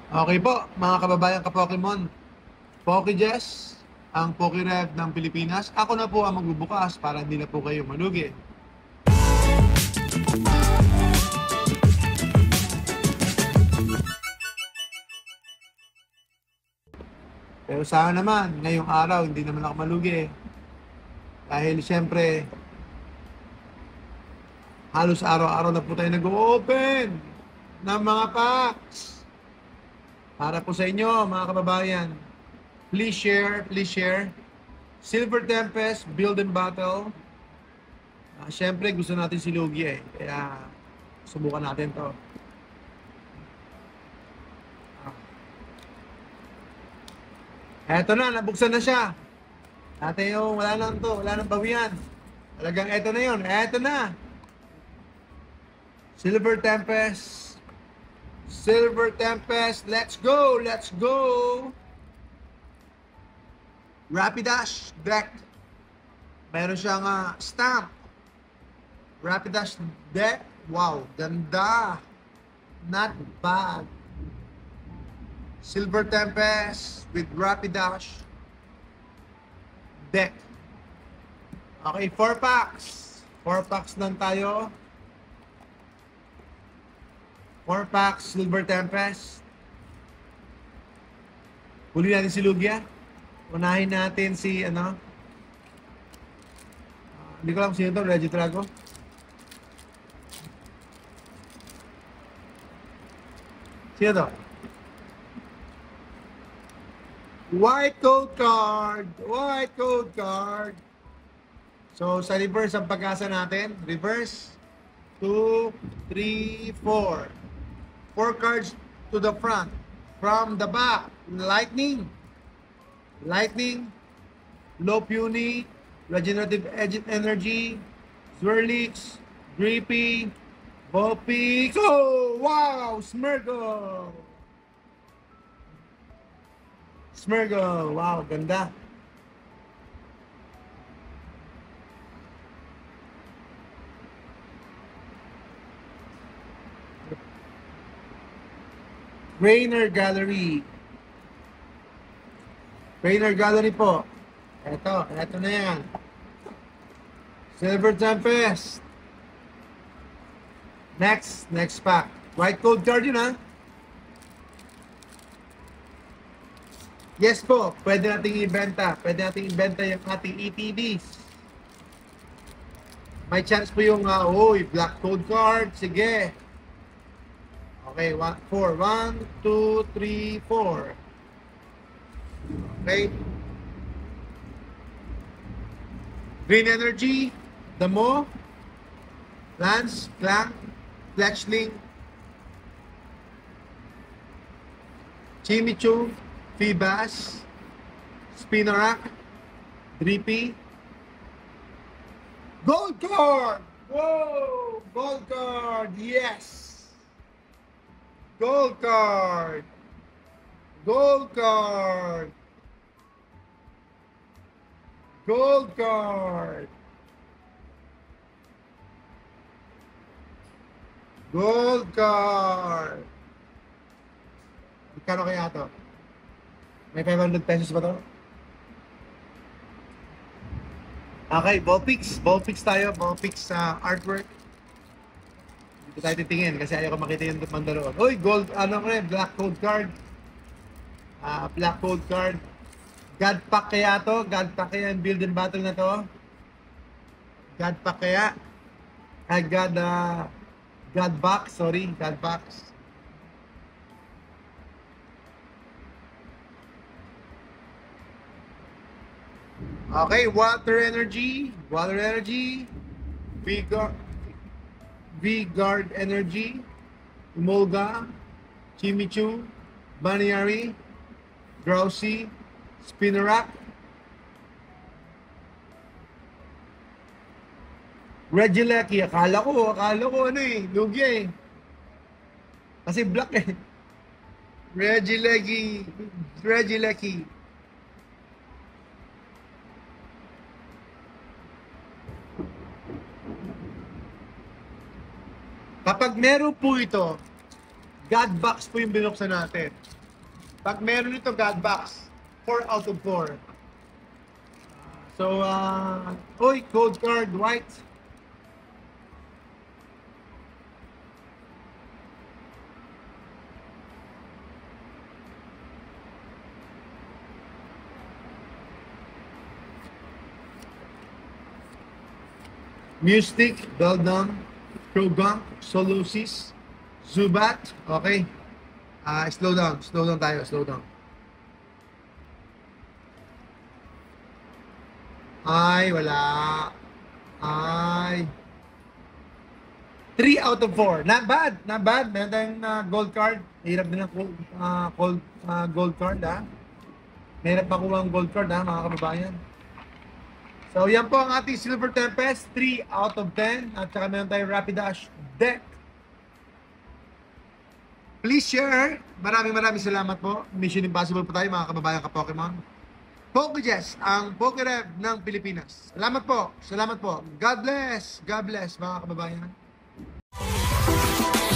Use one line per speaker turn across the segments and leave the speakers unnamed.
Okay po, mga kababayan ka-Pokemon. PokeJess, ang PokeRev ng Pilipinas. Ako na po ang magbubukas para hindi na po kayo malugi. Pero sana naman, ngayong araw, hindi naman ako malugi. Dahil siyempre, halos araw-araw na po tayo nag-open ng mga packs. Para po sa inyo, mga kababayan. Please share, please share. Silver Tempest, Build and Battle. Siyempre, gusto natin si Lugi eh. Kaya, subukan natin to. Eto na, nabuksan na siya. Dati yung wala nang to, wala nang bawian. Talagang eto na yun, eto na. Silver Tempest. Silver Tempest, let's go, let's go. Rapidash deck. Meron siyang stamp. Rapidash deck, wow, ganda. Not bad. Silver Tempest with Rapidash deck. Okay, 4 packs. 4 packs lang tayo. 4 packs, Silver Tempest. Huli natin si Lugia. Unahin natin si, hindi ko alam sino to, Regitrago. Sino to? White code card. White code card. So, sa reverse ang pag-asa natin. Reverse. 2, 3, 4. 4 cards to the front. From the back. Lightning. Lightning. Low Puny. Regenerative Energy. Swirlix. Drippy. Vulpix. Oh, wow! Smirgle. Smirgle. Wow, ganda. Rainer Gallery. Rainer Gallery po. Eto na yan. Silver Tempest. Next pack. White code card yun ha. Yes po, pwede nating ibenta. Pwede nating ibenta yung ating ETBs. May chance po yung, black code card. Sige. Okay, 4. 1, 2, 3, 4. Okay. Green Energy, Damo, Lance, Clank, Fletchling, Chimichu, Feebas, Spinarak, Drippy. Gold card! Whoa! Gold card! Yes! Gold card! Gold card! Gold card! Gold card! Magkano kaya to? May 500 pesos ba to? Okay, Vulpix. Vulpix tayo. Vulpix sa artwork. Dito tayo titingin kasi ayaw ko makita yung mandaloon. Uy, gold, black code card. Black code card. God pack kaya to? God pack kaya yung build and battle na to? God pack kaya? God box, sorry. God box. Okay, Water Energy, V-Guard Energy, Emolga, Chimichu, Baniyari, Drowsy, Spinarak, Regieleki. Akala ko lugi eh. Kasi black eh. Regieleki. Kapag meron po ito, God box po yung binuksan natin. Pag meron ito God box, 4 out of 4. So, oy, code card, white. Mystic, Beldam, Krogunk, Solosis, Zubat. Okay. Slow down tayo, slow down. Ay, wala. Ay. 3 out of 4. Not bad, not bad. Meron tayong gold card. Hirap din ang gold card, ha. Mahirap makuha ang gold card, ha, mga kababayan. So, yan po ang ating Silver Tempest, 3 out of 10. At saka meron tayong Rapidash deck. Please share. Maraming salamat po. Mission Impossible po tayo, mga kababayan ka-Pokemon. PokeJess, ang PokeRev ng Pilipinas. Salamat po. Salamat po. God bless. God bless, mga kababayan.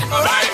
Alright!